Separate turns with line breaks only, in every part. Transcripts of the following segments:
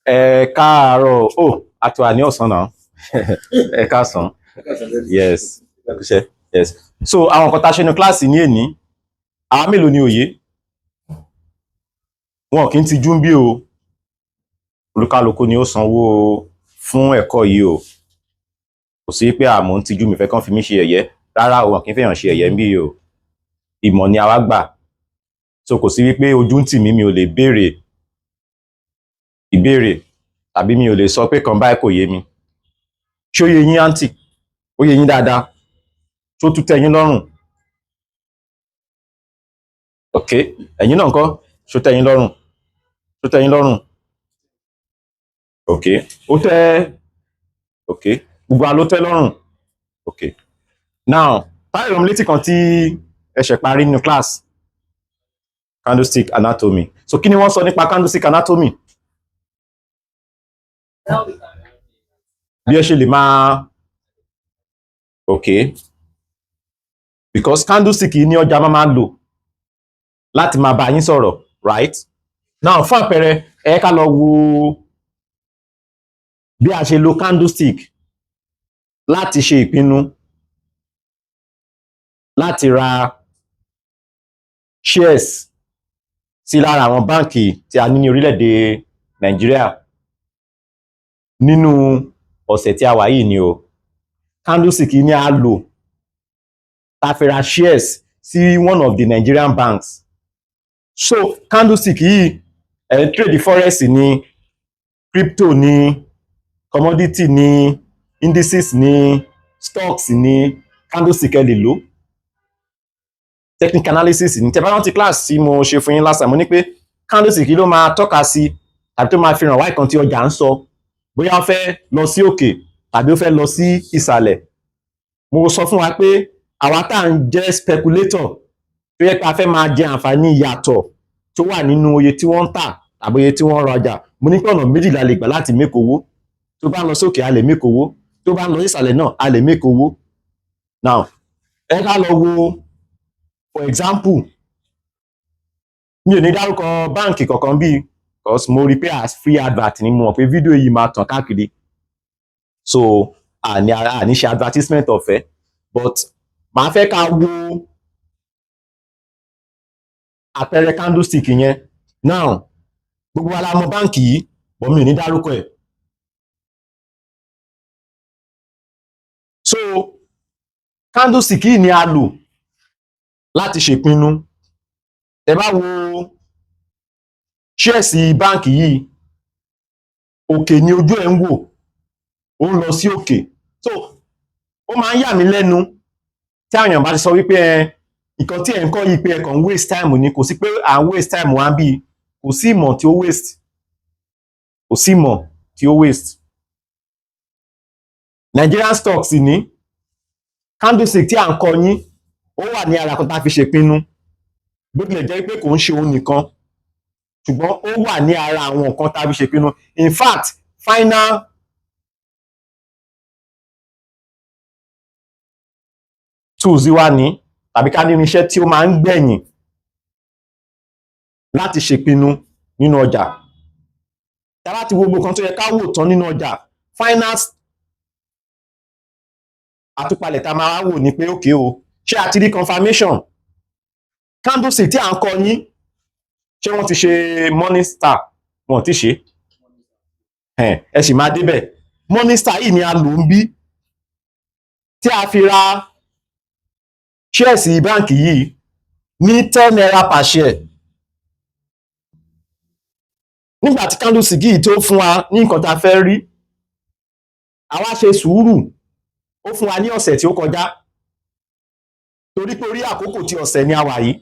Ẹ káàárọ̀. Oh, a ti wà ní ọ̀sán náà. Ẹ káàsán. Yes. Ẹ kú iṣẹ́. Yes. So àwọn nǹkan tá a ṣe ní kíláàsì ní èní, àwa mélòó ni òye? Wọn kì í tijú ń bí o. Olúkálùkù ni ó sanwó fún ẹ̀kọ́ yìí o. Kò sí pé àmọ́ ń tijú mi fẹ́ kán fi mí ṣe ẹ̀yẹ. Rárá o, wọn kì í fẹ́yàn ṣe ẹ̀yẹ ń bí o. Ìmọ̀ ni àwa gbà. So kò sí wípé ojú ń tì mí, mi ò lè béèrè ìbéèrè tàbí mi ò lè sọ pé kan báyìí kò yé mi. Ṣé ó yé yín àǹtì? Ó yé yín dáadáa? Ṣó tún tẹ́ yín lọ́rùn? Ok, ẹ̀yin náà ńkọ́? Ṣó tẹ́ yín lọ́rùn? Ṣó tẹ́ yín lọ́rùn? Ok, ó tẹ́. Ok, gbogbo wa ló tẹ́ lọ́rùn. Ok, now táyà ìrọ̀mù létí kan tí ẹ ṣẹ̀ parí nínú class, candlestick anatomy. So kí ni wọ́n sọ nípa candlestick anatomy? Bí ẹ ṣe lè máa. Ok, because candlestick yìí ní ọjà máa lò láti máa bá yín sọ̀rọ̀, right? Now fún àpẹẹrẹ, ẹ ká lọ wo bí a ṣe lo candlestick láti ṣe ìpinnu láti ra shares sí lára àwọn báǹkì tí a ní ní orílẹ̀-èdè Nàìjíríà nínú ọ̀sẹ̀ tí a wà yìí ni o. Candlestick yìí ni a lò tá fi ra shares sí one of the Nigerian banks. So candlestick yìí trade forex ni, crypto ni, commodity ni, indices ni, stocks ni, candlestick ẹ lè lò. Technical analysis ni. Tẹ́ bá rántí class tí mo ṣe fún yín last time, mo ní pé candlestick yìí ló máa tọ́ka sí tàbí tó máa fi hàn wá ìkan tí ọjà ń sọ, bóyá ó fẹ́ lọ sí òkè tàbí ó fẹ́ lọ sí ìsàlẹ̀. Mo sọ fún wa pé àwa tá à ń jẹ́ speculator tó yẹ pé a fẹ́ máa jẹ àǹfààní ìyàtọ̀ tó wà nínú oye tí wọ́n ń tà tàbí oye tí wọ́n ń rajà. Mo ní pé ọ̀nà méjìlá lè gbà láti make owó. Tó bá ń lọ sókè a lè make owó, tó bá ń lọ ìsàlẹ̀ náà a lè make owó. Now ẹ ká lọ wo, for example, mi ò ní dárúkọ báǹkì kankan bíi, because mo rí pé as free advert ni, mo mọ̀ pé fídíò yìí máa tàn káàkiri, so àní ṣe advertisement ọ̀fẹ́, but màá fẹ́ ká wo àpẹẹrẹ candlestick yẹn. Now gbogbo wa la mọ̀ báǹkì yìí, but mi ò ní dárúkọ ẹ̀. So candlestick yìí ni a lò láti ṣèpinnu. Ẹ bá wo shares báǹkì yìí, òkè ni ojú ẹ̀ ń wò, ó ń lọ sí òkè. So ó máa ń yà mí lẹ́nu tí àwọn èèyàn bá ti sọ wípé nǹkan tí ẹ̀ ń kọ́ yìí pé ẹ kàn ń waste time ni. Kò sí pé à ń waste time wá bí, kò sí ìmọ̀ tí ó waste, kò sí ìmọ̀ tí ó waste. Nigerian stocks ní candlestick tí à ń kọ́ yín, ó wà ní ara kan tá a fi ṣèpinnu, bó tilẹ̀ jẹ́ pé kò ń ṣe òun nìkan, ṣùgbọ́n ó wà ní ara àwọn nǹkan tá a fi ṣèpinnu. In fact, final tools wa ní, tàbí ká ní irinṣẹ́ tí ó máa ń gbẹ̀yìn láti ṣèpinnu nínú ọjà. Tá bá ti wo gbogbo kan tó yẹ ká wò tán nínú ọjà, final àtúpalẹ̀ tá a máa wò ní pé okay o, ṣé a ti rí confirmation? Candlestick tí à ń kọ́ yín, ṣé wọ́n ti ṣe morning star? Wọn ò tí ṣe. Ẹ sì máa débẹ̀. Morning star yìí ni a lò ń bí tí a fi ra shares báǹkì yìí ní 10 naira per share. Nígbà tí candlestick yìí tó fún wa ní nǹkan tá a fẹ́ rí, àwa ṣe sùúrù, ó fún wa ní ọ̀sẹ̀ tí ó kọjá, torí pé orí àkókò tí ọ̀sẹ̀ ni a wà yìí.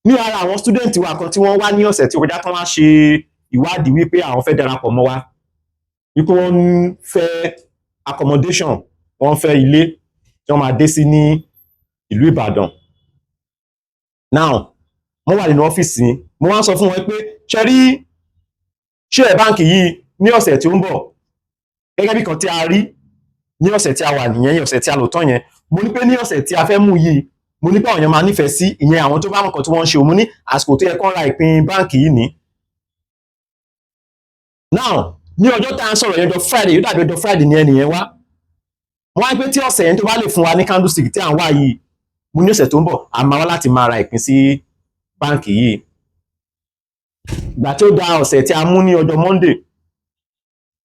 Ní ara àwọn student wa kan tí wọ́n wá ní ọ̀sẹ̀ tí ó kọjá tán wá ṣe ìwádìí wípé àwọn fẹ́ darapọ̀ mọ́ wa, wípé wọ́n ń fẹ́ accommodation, wọ́n fẹ́ ilé tí wọ́n máa dé sí ní ìlú Ìbàdàn. Now wọ́n wà nínú ọ́fíìsì, mo wá sọ fún wọn pé ṣe rí share báǹkì yìí ní ọ̀sẹ̀ tí ó ń bọ̀, gẹ́gẹ́ bí kan tí a rí ní ọ̀sẹ̀ tí a wà nìyẹn, ọ̀sẹ̀ tí a lò tán yẹn. Mo ní pé ní ọ̀sẹ̀ tí a fẹ́ mú yìí, mo ní pé àwọn èèyàn máa nífẹ̀ẹ́ sí, ìyẹn àwọn tó bá mọ̀ kan tí wọ́n ń ṣe. Mo ní àsìkò tó yẹ kán ra ìpín báǹkì yìí ní now ní ọjọ́ tá à ń sọ̀rọ̀ yẹn ọjọ́ Friday yóò dàbí ọjọ́ Friday ní ẹnìyẹn wá wọ́n á pé tí ọ̀sẹ̀ yẹn tó bá lè fún wa ní candlestick tí à ń wá yìí mo ní ọ̀sẹ̀ tó ń bọ̀ a máa wá láti máa ra ìpín sí báǹkì yìí ìgbà tí ó da ọ̀sẹ̀ tí a mú ní ọjọ́ Monday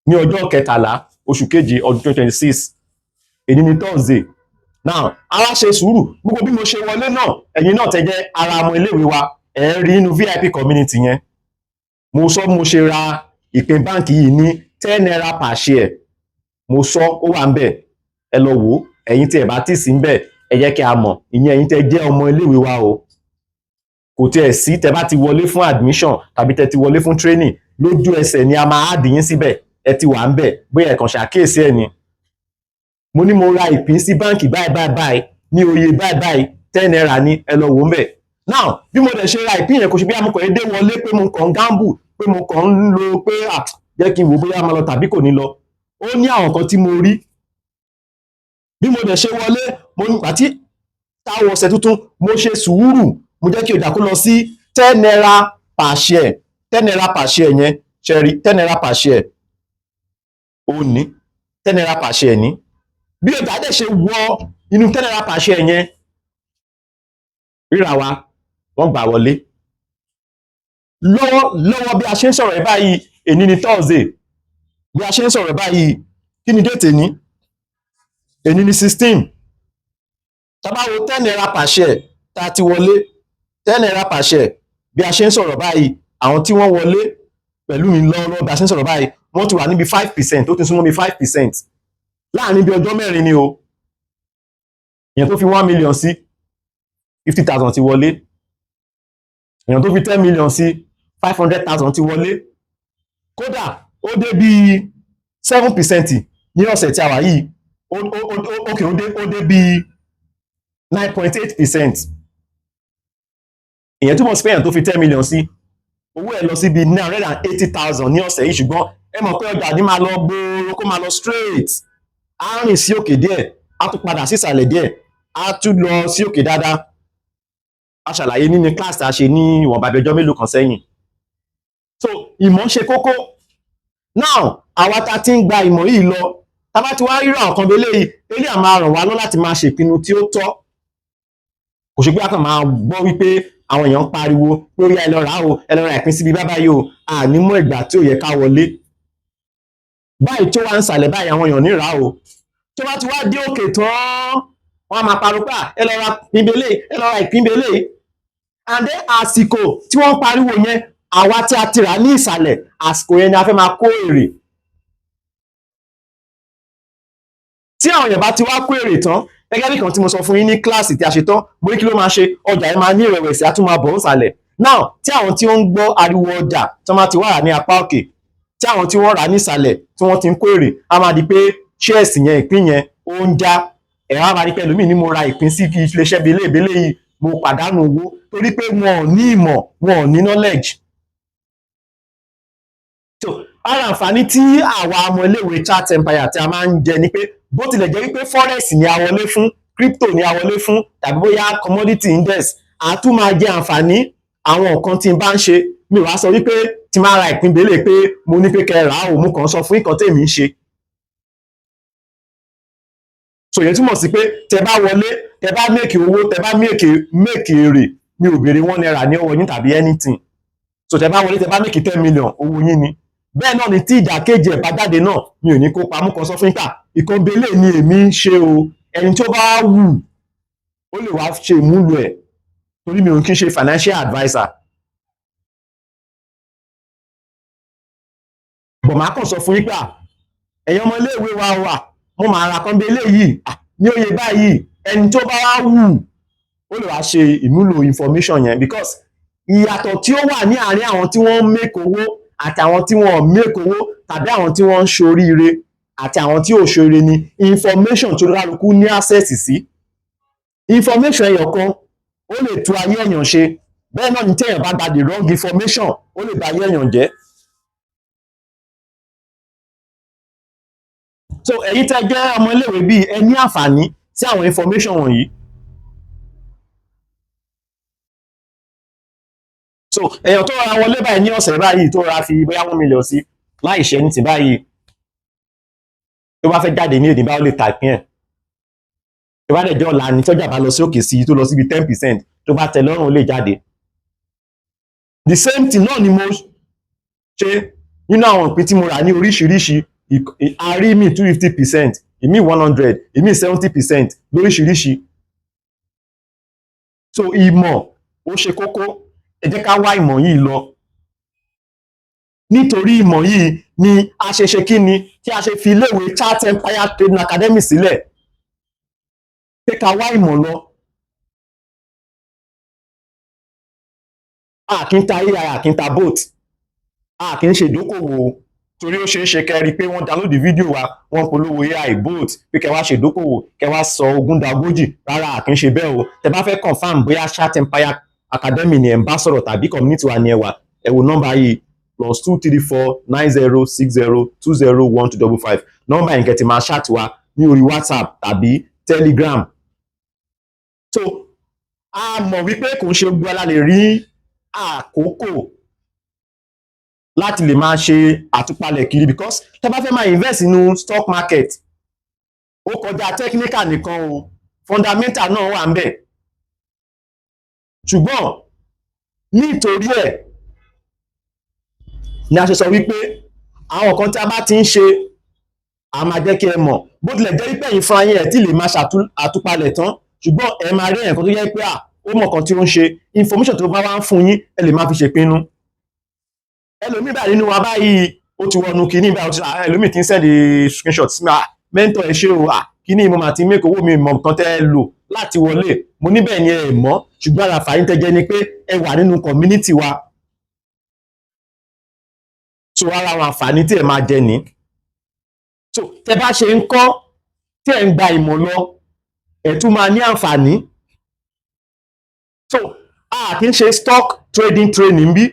ní ọjọ́ kẹtàlá oṣù keje ọdún 2026 èyí ni Thursday now a wá ṣe sùúrù gbogbo bí mo ṣe wọlé náà ẹ̀yin náà tẹ́ jẹ́ ara ọmọ iléèwé wa ẹ̀ ń rí inú VIP community yẹn mo sọ mo ṣe ra ìpín báǹkì yìí ní 10 naira per share mo sọ ó wà ń bẹ̀ ẹ lọ wò ó ẹ̀yin tí ẹ bá tì sí ń bẹ̀ ẹ jẹ́ kí a mọ̀ ìyẹn ẹ̀yin tẹ́ jẹ́ ọmọ iléèwé wa o kò tiẹ̀ sí tẹ́ bá ti wọlé fún admission tàbí tẹ́ ti wọlé fún training lójú ẹsẹ̀ ni a máa add yín síbẹ̀ ẹ ti wà ń bẹ̀ bóyá ẹ kàn ṣàkíyèsí ẹ̀ ni mo ní mo ra ìpín sí báǹkì báyìí ní oye báyìí 10 naira ni ẹ lọ wò ń bẹ̀ now bí mo dẹ̀ ṣe ra ìpín yẹn kò ṣe bí amúkọ̀ yẹn dé wọlé pé mo kàn ń gamble pé mo kàn ń lo pé jẹ́ kí n wò bóyá máa lọ tàbí kò ní lọ ó ní àwọn kan tí mo rí bí mo dẹ̀ ṣe wọlé mo ní àti táwọn ọ̀sẹ̀ tuntun mo ṣe sùúrù mo jẹ́ kí ọjà kó lọ sí 10 naira per share 10 naira per share yẹn ṣe rí 10 naira per share ó ní 10 naira per share ní bí ọjà dẹ̀ ṣe wọ inú 10 naira per share yẹn ríra wa wọ́n gbà wọlé lọ́wọ́ bí a ṣe ń sọ̀rọ̀ ẹ̀ báyìí èní ni Thursday bí a ṣe ń sọ̀rọ̀ báyìí kí ni déètì ní èní ni 16 tá bá wo 10 naira per share tá a ti wọlé 10 naira per share bí a ṣe ń sọ̀rọ̀ báyìí àwọn tí wọ́n wọlé pẹ̀lú mi lọ́wọ́ bí a ṣe ń sọ̀rọ̀ báyìí wọ́n ti wà níbi 5% ó ti súnmọ́ bí 5% láàrin bí ọjọ́ mẹ́rin ni o èèyàn tó fi 1 million sí 50,000 ti wọlé èèyàn tó fi 10 million sí 500,000 ti wọlé kódà ó dé bí 7% ní ọ̀sẹ̀ tí a wà yìí ó dé bí 9.8%. ìyẹn túmọ̀ sí pé èèyàn tó fi 10 million sí owó ẹ̀ lọ sí bí 980,000 ní ọ̀sẹ̀ yìí ṣùgbọ́n ẹ mọ̀ pé ọjà ní máa lọ gbòòrò kó máa lọ straight á rìn sí òkè díẹ̀ á tún padà sí ìsàlẹ̀ díẹ̀ á tún lọ sí òkè dáadáa a ṣàlàyé nínú class tá a ṣe ní ìwọ̀nba ọjọ́ mélòó kan sẹ́yìn so ìmọ̀ ṣe kókó now àwa tá ti ń gba ìmọ̀ yìí lọ tá bá ti wá rírọ àwọn kan eléyìí á máa ràn wá lọ láti máa ṣèpinnu tí ó tọ́ kò ṣe pé a kàn máa gbọ́ wípé àwọn èèyàn ń pariwo pé ó yá ẹ lọ rà o ẹ lọ ra ìpín síbi báyìí o ànímọ̀ ìgbà tí ò yẹ ká wọlé báyìí tó wá ń sàlẹ̀ báyìí àwọn èèyàn ní rà o tó bá ti wá dé òkè tán wọ́n á máa pariwo pé ẹ lọ ra ìpínbélé ẹ lọ ra ìpínbélé and then àsìkò tí wọ́n ń pariwo yẹn àwa tí a ti rà ní ìsàlẹ̀ àsìkò yẹn ni a fẹ́ máa kó èrè tí àwọn èèyàn bá ti wá kó èrè tán gẹ́gẹ́ bí kan tí mo sọ fún yín ní kíláàsì tí a ṣe tán mo ní kí ló máa ṣe ọjà yẹn máa ní ìrẹ̀wẹ̀sì á tún máa bọ̀ ń sàlẹ̀ now tí àwọn tí ó ń gbọ́ ariwo ọjà tí wọ́n máa ti wá rà ní apá òkè tí àwọn tí wọ́n rà ní ìsàlẹ̀ tí wọ́n ti ń kó èrè á máa di pé shares yẹn ìpín yẹn ó ń já ẹ̀rọ á máa di pé ẹlòmíì ní mo ra ìpín sí kí iléeṣẹ́ bíi eléèbélé yìí mo pàdánù owó torí pé wọn ò ní ìmọ̀ wọn ò ní knowledge so ara àǹfààní tí àwa ọmọ iléèwé ChartsEmpire tí a máa ń jẹ ni pé bó tilẹ̀ jẹ́ wípé forex ni a wọlé fún crypto ni a wọlé fún tàbí bóyá commodity index a tún máa jẹ àǹfààní àwọn nǹkan tí n bá ń ṣe mi ò wá sọ wípé tí máa ra ìpín belé pé mo ní pé kẹ́ rà á o mo kàn sọ fún nǹkan tèmi ń ṣe so yẹn túmọ̀ sí pé tẹ bá wọlé tẹ bá méèkì owó tẹ bá méèkì èrè mi ò béèrè 1 naira ní ọwọ́ yín tàbí anything so tẹ bá wọlé tẹ bá méèkì 10 million owó yín ni bẹ́ẹ̀ náà ni tí ìdàkejì ẹ̀ bá jáde náà mi ò ní kó pamọ́ kan sọ fún ìta ìkan belé ni èmi ń ṣe o ẹni tó bá wù ó lè wá ṣe ìmúlò ẹ̀ torí mi ò kí ń ṣe financial adviser bọ̀ máa kàn sọ fún yín pé ẹ̀yin ọmọ iléèwé wa wà mo máa ra kan belé yìí ní òye báyìí ẹni tó bá wá wù ó lè wá ṣe ìmúlò information yẹn because ìyàtọ̀ tí ó wà ní àárín àwọn tí wọ́n ń make owó àtàwọn tí wọ́n make owó tàbí àwọn tí wọ́n ń ṣoríire àti àwọn tí ò ṣoríire ni information tó kálukú ní access sí information ẹyọ̀kan ó lè tú ayé èèyàn ṣe bẹ́ẹ̀ náà ni téèyàn bá gba the wrong information ó lè ba ayé èèyàn jẹ́ so ẹ̀yin tẹ́ jẹ́ ọmọ iléèwé bíi ẹ ní àǹfààní sí àwọn information wọ̀nyí so èèyàn tó ra wọlé báyìí ní ọ̀sẹ̀ báyìí tó ra fi bóyá 1 million sí láì ṣe ní ti báyìí tó bá fẹ́ jáde ní èdè báwo lè tàpín ẹ̀ tó bá dẹ̀ jẹ́ ọ̀la ni tọ́jà bá lọ sí òkè sí tó lọ síbi 10% tó bá tẹ́ lọ́rùn ó lè jáde. The same thing náà ni mo ṣe nínú àwọn ìpín tí mo rà ní oríṣiríṣi, àrí mi 250%, ìmí 100, ìmí 70% lóríṣiríṣi. So ìmọ̀ ó ṣe kókó, ẹ jẹ́ ká wá ìmọ̀ yìí lọ. Nítorí ìmọ̀ yìí ni a ṣe ṣe kí ni tí a ṣe fi iléèwé ChartsEmpire Trading Academy sílẹ̀ pé ká wá ìmọ̀ lọ. A kì í ta AI, a kì í ta bot, a kì í ṣe ìdókòwò torí ó ṣeé ṣe kẹ́rí pé wọ́n download fídíò wa wọ́n polówó AI bot pé kẹ́ wá ṣe ìdókòwò kẹ́ wá sọ ogún dagójì, rárá a kì í ṣe bẹ́ẹ̀ o. Tẹ́ bá fẹ́ confam bóyá ChartsEmpire Academy ni ẹ̀ ń bá sọ̀rọ̀ tàbí community wa ni ẹ wà, ẹ wo nọ́mbà yìí +2349060201255. Nọ́mbà yẹn kẹ́ ti máa chat wa ní orí WhatsApp tàbí Telegram. So a mọ̀ wípé kò ń ṣe gbogbo ala lè rí àkókò láti lè máa ṣe àtúpalẹ̀ kiri because tẹ́ bá fẹ́ máa invest nínú stock market ó kọjá technical nìkan o, fundamental náà wà ń bẹ̀. Ṣùgbọ́n nítorí ẹ̀ ni a ṣe sọ wípé àwọn kan tí a bá ti ń ṣe a máa jẹ́ kí ẹ mọ̀, bó tilẹ̀ jẹ́ wípé ẹ̀yin fúnra yín ẹ̀ tí lè máa ṣàtúpalẹ̀ tán, ṣùgbọ́n ẹ máa rí ẹ̀kan tó jẹ́ pé ó mọ̀ kan tí ó ń ṣe, information tó bá wá ń fún yín ẹ lè máa fi ṣèpinnu. Ẹlòmíì báyìí nínú wa báyìí ó ti wọnú kíní báyìí, ẹlòmíì ti ń sẹ́ndì screenshot sí mi, mẹ́ńtọ̀ ẹ ṣé o, kíní mo máa ti make owó mi mọ̀ nǹkan tẹ́ lò láti wọlé, mo níbẹ̀ ni ẹ mọ̀, ṣùgbọ́n ara fàyín tẹ́ jẹ́ ni pé ẹ wà nínú community wa. So ara àwọn àǹfààní tí ẹ máa jẹ ní. So tẹ́ bá ṣe ń kọ́ tí ẹ ń gba ìmọ̀ lọ ẹ tún máa ní àǹfààní. So a kì í ṣe stock trading training bí,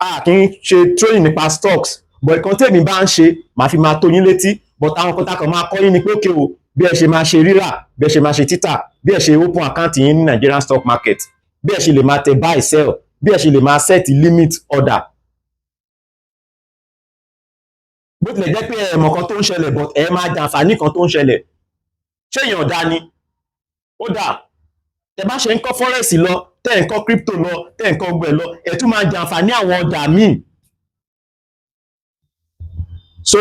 a kì í ṣe training nípa stocks, but nǹkan tèmi bá ń ṣe màá fi máa tó yín létí, but àwọn kan tá kan máa kọ́ yín ni pé òkè o bí ẹ ṣe máa ṣe rírà, bí ẹ ṣe máa ṣe títà, bí ẹ ṣe open account yín ní Nigerian stock market, bí ẹ ṣe lè máa tẹ buy sell, bí ẹ ṣe lè máa set limit order. Bó tilẹ̀ jẹ́ pé ẹ mọ̀ kan tó ń ṣẹlẹ̀ but ẹ máa jàǹfààní kan tó ń ṣẹlẹ̀. Ṣé èèyàn ọ̀dà ni? Ó dà. Tẹ́ bá ṣe ń kọ́ Forex lọ, tẹ́ ń kọ́ crypto lọ, tẹ́ ń kọ́ gbẹ̀ lọ, ẹ tún máa jàǹfààní àwọn ọjà míì. So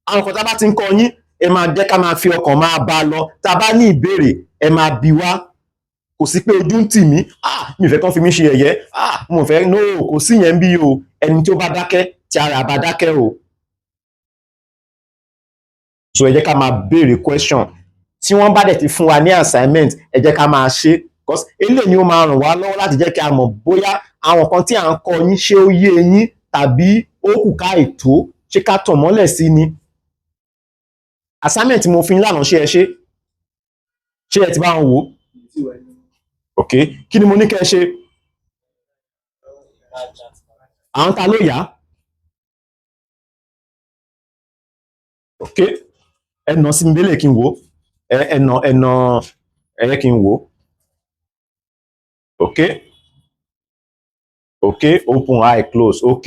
àwọn kan tá bá ti ń kọ́ yín ẹ máa jẹ́ ká máa fi ọkàn máa bá a lọ, tá a bá ní ìbéèrè ẹ máa bi wá, kò sí pé ojú ń tì mí, mi ò fẹ́ kán fi mí ṣe ẹ̀yẹ́, mo fẹ́ no, kò sí yẹn bí o, ẹni tó bá dákẹ́ tí ara bá dákẹ́ o. So ẹ jẹ́ ká máa béèrè question, tí wọ́n bá dẹ̀ ti fún wa ní assignment ẹ jẹ́ ká máa ṣe, because eléyìí ni ó máa ràn wá lọ́wọ́ láti jẹ́ kí a mọ̀ bóyá àwọn kan tí à ń kọ́ yín ṣé ó yé yín tàbí ó kù ká ètò, ṣé ká tàn mọ́lẹ̀ sí ni. Assignment mo fi ń lànà ṣé ẹ ṣé ẹ ti bá wọn wò ó? Ok, kí ni mo ní kẹ́ ẹ ṣe? Àwọn ta ló yá? Ok, ẹnà sí mi délé kí n wò ó, ẹ̀yẹ́ kí n wò ó. Ok, ok, open eye close, ok,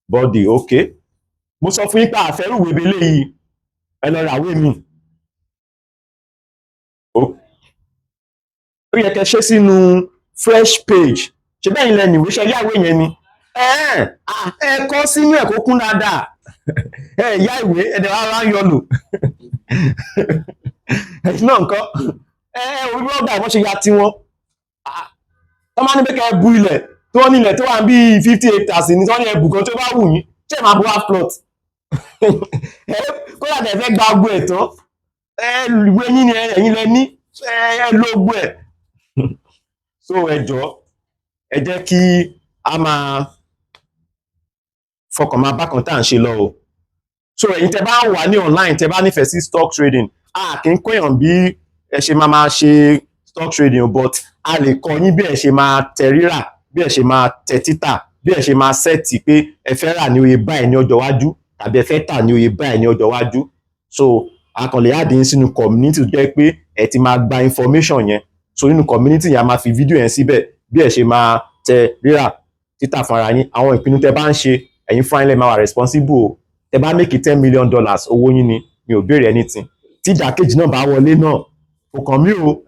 body, ok. Mo sọ fún yín pé àfẹ́rùwé belé yìí ẹ lọ ràwé mi. Ó yẹ kẹ́ ṣe sínú fresh page, ṣe bẹ́ẹ̀ ni lẹ́nu ìwé ṣe yáwé yẹn ni ẹ kọ́ sínú ẹ̀ kó kún dáadáa, ẹ yá ìwé ẹ̀dẹ̀ wá ń yọ lò ẹ̀sìn náà nǹkan orí blọ́gà wọ́n ṣe ya tiwọn, wọ́n máa ní pé kẹ́ ẹ bu ilẹ̀ tó wọ́n ní ilẹ̀ tó wà bí 50 hectares ní tí wọ́n ní ẹ bù kan tó bá wù yín, ṣé ẹ máa bu half plot kó yàtọ̀ ẹ fẹ́ gba ogbó ẹ̀ tán ìwé yín ni ẹ̀yin lẹ ní ẹ lo ogbó ẹ̀. So ẹ jọ̀ọ́ ẹ jẹ́ kí a máa fọkàn máa bá kan tá à ń ṣe lọ o. So ẹ̀yin tẹ́ bá wà ní online, tẹ́ bá nífẹ̀ẹ́ sí stock trading, kì í kọ́ èèyàn bí ẹ ṣe máa ṣe stock trading, but a lè kọ́ yín bí ẹ ṣe máa tẹ rírà, bí ẹ ṣe máa tẹ títà, bí ẹ ṣe máa sẹ́ẹ̀tì pé ẹ fẹ́ rà ní oye báyìí ní ọjọ́ iwájú tàbí ẹ fẹ́ tà ní oye báyìí ní ọjọ́ iwájú. So a kàn lè add yín sínú community tó jẹ́ pé ẹ ti máa gba information yẹn. So nínú community yẹn a máa fi fídíò yẹn síbẹ̀ bí ẹ ṣe máa tẹ rírà títà fúnra yín, àwọn ìpinnu tẹ́ bá ń ṣe ẹ̀yin fúnra ilẹ̀ máa wà responsible o. Tẹ́ bá make $10 million owó yín ni, mi ò béèrè anything. Tí ìdàkejì náà bá wọlé náà kò kàn mí o.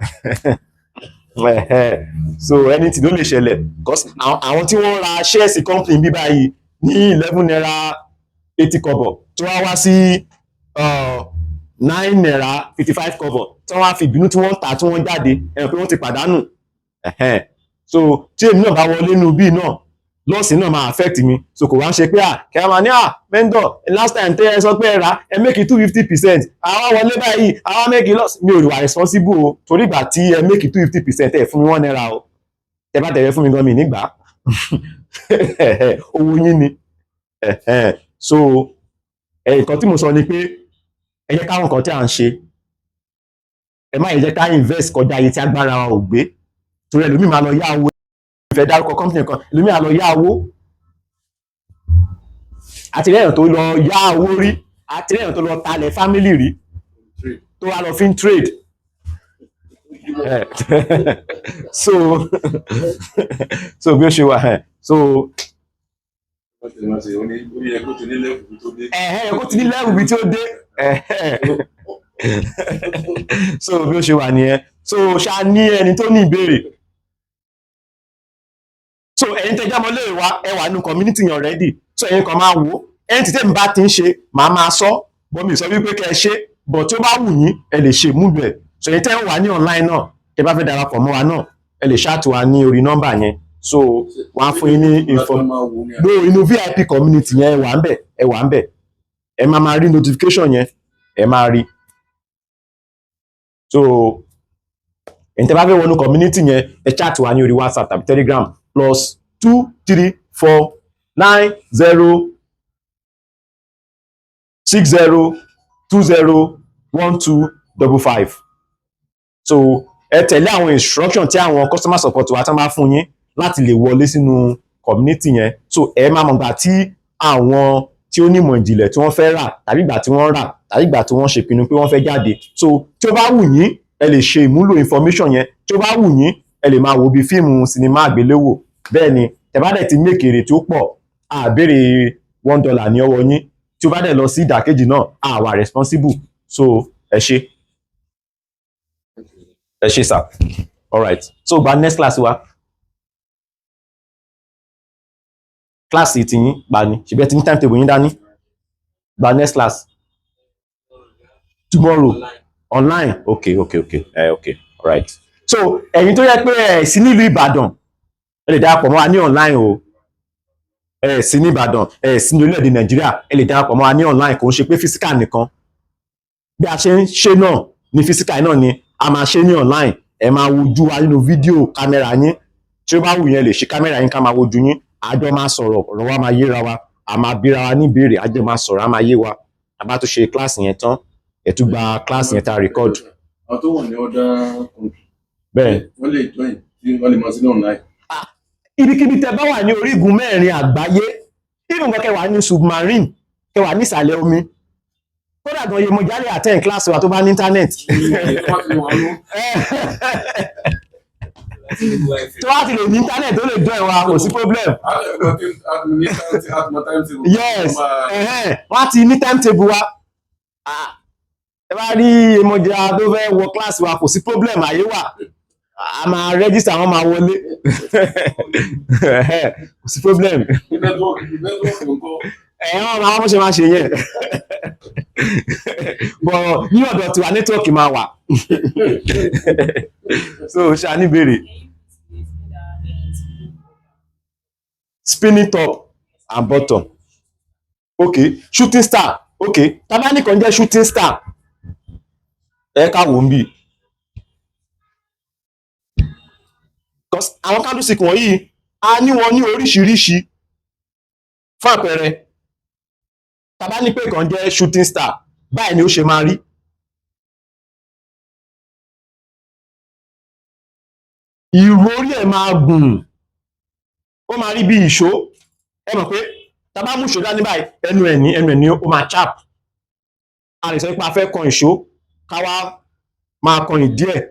So anything ló lè ṣẹlẹ̀ because àwọn tí wọ́n ra shares company bí báyìí ní 11 naira 80 kobo tí wọ́n wá sí 9 naira 55 kobo tí wọ́n wá fi ìbínú tí wọ́n tà tí wọ́n jáde ẹ̀rọ pé wọ́n ti pàdánù. So tí èmi náà bá wọlé inú bí náà lọ́ọ̀sì náà máa affect mi. So kò wá ń ṣe pé kí a máa ní vendor last time tẹ́ ẹ sọ pé ẹ rà ẹ make it 250%, àwa wọlé báyìí àwa make it loss. Mi ò wà responsible o torí ìgbà tí ẹ make it 250% ẹ fún mi 1 naira o. Tẹ́ bá tẹ̀lé fún mi gan mi nígbà owó yín ni. So nǹkan tí mo sọ ni pé ẹ jẹ́ káwọn nǹkan tí à ń ṣe, ẹ má yẹ jẹ́ ká invest kọjá iye tí agbára wa ò gbé torí ẹlòmíì máa lọ yá owó. Ìfẹ́ dárúkọ company kan, ẹlòmíì á lọ yá owó. Àti lẹ́yìn tó lọ yá owó rí, àti lẹ́yìn tó lọ talẹ̀ family rí tó wá lọ fi ń trade. So bí ó ṣe wà so ẹ̀kọ́ ti ní level bí tí ó dé. So bí ó ṣe wà nìyẹn. So ṣá ní ẹni tó ní ìbéèrè. So ẹ̀yin tẹ́ jámọ́ lè wá ẹ wà nínú community yẹn already. So ẹ̀yin kan máa wò ẹni tí tèmi bá ti ń ṣe màá máa sọ bọ́mí sọ wípé kẹ́ ẹ ṣe but tí ó bá wù yín ẹ lè ṣe múlò ẹ̀. So ẹ̀yin tẹ́ ń wà ní online náà tẹ́ bá fẹ́ darapọ̀ mọ́ wa náà ẹ lè ṣáàtì wa ní orí nọ́mbà yẹn. So wọ́n á fún yín ní inú VIP community yẹn ẹ wà ń bẹ̀ ẹ máa rí notification yẹn ẹ máa rí. So ẹ̀yin tẹ́ bá fẹ́ wọnú community yẹn ẹ chat wa ní orí WhatsApp tàbí Telegram +2349060201255. So ẹ tẹ̀lé àwọn instruction tí àwọn customer support wa tán bá fún yín láti lè wọlé sínú community yẹn. So ẹ máa mọ̀ gbà tí àwọn tí ó nímọ̀ ìjìnlẹ̀ tí wọ́n fẹ́ rà tàbí ìgbà tí wọ́n rà tàbí ìgbà tí wọ́n ṣèpinnu pé wọ́n fẹ́ jáde. So tí ó bá wù yín ẹ lè ṣe ìmúlò information yẹn. Tí ó bá wù yín ẹ lè máa wo bí fíìmù sinimá àgbéléwò. Bẹ́ẹ̀ ni tẹ́ bá dẹ̀ ti make èrè tí ó pọ̀ a béèrè $1 ní ọwọ́ yín. Tí ó bá dẹ̀ lọ sí ìdàkejì náà a wà responsible. So ẹ ṣé sir. All right. So gba next class wa. Class ti yín gbà ní ṣe bẹ́ẹ̀ tí ní timetable yín dání. Gba next class. Tomorrow. Online. Okay. Okay. All right. So ẹ̀yin tó yẹ pé ẹ sí nílùú Ìbàdàn ẹ lè darapọ̀ mọ́ wa ní online o. Ẹ sí ní Ìbàdàn ẹ sí ní orílẹ̀-èdè Nàìjíríà ẹ lè darapọ̀ mọ́ wa ní online kò ń ṣe pé physical nìkan. Bí a ṣe ń ṣe náà ní physical náà ni a máa ṣe ní online. Ẹ máa wojú wa nínú fídíò kámẹ́rà yín. Tí ó bá wù yín lè ṣí kámẹ́rà yín ká máa wojú yín. Àjọ máa sọ̀rọ̀ ọ̀rọ̀ wa máa yéra wa. A máa bíra wa ní ìbéèrè àjọ máa sọ̀rọ̀ a máa yé wa. A bá tó ṣe class yẹn tán ẹ tún gba class yẹn tá record.
Àwọn tó wà ní other country.
Bẹ́ẹ̀
wọ́n lè join tí wọ́n lè mọ̀ sí online.
Ibikíbi tẹ́ bá wà ní orígun mẹ́rin àgbáyé even kan kẹwàá ní submarine kẹwàá ní ìsàlẹ̀ omi kódà gan yemo jálè attend class wa tó bá ní internet. Tó wá ti lè ní internet tó lè join wa kò sí problem. Yes wọ́n ti ní timetable wa. Ẹ bá rí emoja tó fẹ́ wọ class wa kò sí problem àyè wà. A máa register àwọn máa wọlé. Kò sí problem. Wọ́n máa ṣe máa ṣe yẹn. But ní ọ̀dọ̀ tiwa network máa wà. So ṣá ní ìbéèrè. Spinning top and bottom. Okay. Shooting star. Okay. Tabani kan jẹ́ shooting star. Ẹ ká wò ń bì. Because àwọn candlestick wọ̀nyí a ní wọn ní oríṣiríṣi. Fún àpẹẹrẹ tabani pé kan jẹ́ shooting star báyìí ni ó ṣe máa rí. Ìrù orí ẹ̀ máa gùn. Ó máa rí bí ìṣó. Ẹ mọ̀ pé tá bá mú ìṣó dání báyìí ẹnu ẹ̀ ní ó máa chap. A lè sọ pé a fẹ́ kan ìṣó ká wá máa kan ìdí ẹ̀